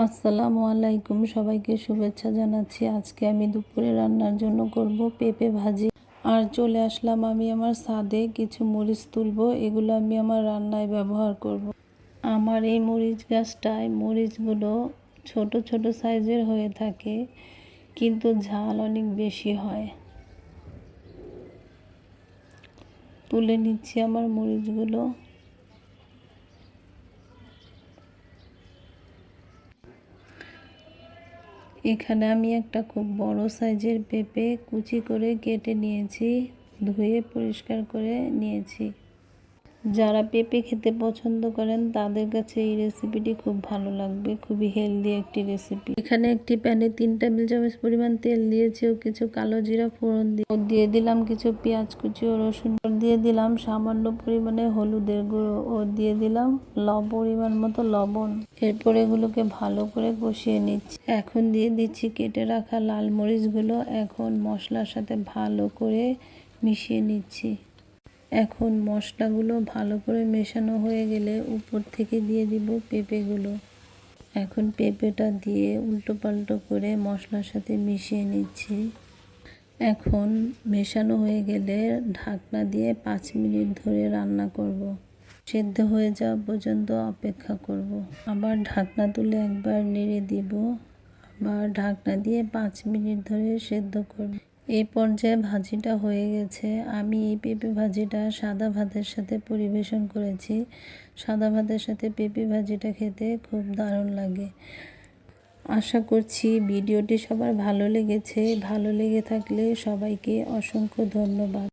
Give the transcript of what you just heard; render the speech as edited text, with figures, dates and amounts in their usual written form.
আসসালামু আলাইকুম, সবাইকে শুভেচ্ছা জানাচ্ছি। আজকে আমি দুপুরে রান্নার জন্য করব পেঁপে ভাজি। আর চলে আসলাম আমি আমার ছাদে, কিছু মরিচ তুলবো, এগুলো আমি আমার রান্নায় ব্যবহার করব। আমার এই মরিচ গাছটায় মরিচগুলো ছোট ছোট সাইজের হয়ে থাকে, কিন্তু ঝাল অনেক বেশি হয়। তুলে নিচ্ছি আমার মরিচগুলো। এখানে আমি একটা খুব বড় সাইজের পেঁপে কুচি করে কেটে নিয়েছি, ধুয়ে পরিষ্কার করে নিয়েছি। যারা পেঁপে খেতে পছন্দ করেন তাদের কাছে এই রেসিপিটি খুব ভালো লাগবে, খুবই হেলদি একটি রেসিপি। এখানে একটি প্যানে 3 টেবিল চামচ পরিমাণ তেল দিয়েছি ও কিছু কালো জিরা ফোড়ন দিয়ে দিলাম কিছু পেঁয়াজ কুচি ও রসুন, দিয়ে দিলাম সামান্য পরিমাণে হলুদের গুঁড়ো ও দিয়ে দিলাম পরিমাণ মতো লবণ। এরপর এগুলোকে ভালো করে কষিয়ে নিচ্ছি। এখন দিয়ে দিচ্ছি কেটে রাখা লাল মরিচগুলো। এখন মশলার সাথে ভালো করে মিশিয়ে নিচ্ছি। এখন মশলাগুলো ভালো করে মেশানো হয়ে গেলে উপর থেকে দিয়ে দিব পেঁপেগুলো। এখন পেঁপেটা দিয়ে উল্টো পাল্টো করে মশলার সাথে মিশিয়ে নিচ্ছি। এখন মেশানো হয়ে গেলে ঢাকনা দিয়ে 5 মিনিট ধরে রান্না করব। সেদ্ধ হয়ে যাওয়া পর্যন্ত অপেক্ষা করব। আবার ঢাকনা তুলে একবার নেড়ে দিব। আবার ঢাকনা দিয়ে 5 মিনিট ধরে সেদ্ধ করব। এই পর্যায়ে ভাজিটা হয়ে গেছে। আমি এই পেঁপে ভাজিটা সাদা ভাতের সাথে পরিবেশন করেছি। সাদা ভাতের সাথে পেঁপে ভাজিটা খেতে খুব দারুণ লাগে। আশা করছি ভিডিওটি সবার ভালো লেগেছে। ভালো লেগে থাকলে সবাইকে অসংখ্য ধন্যবাদ।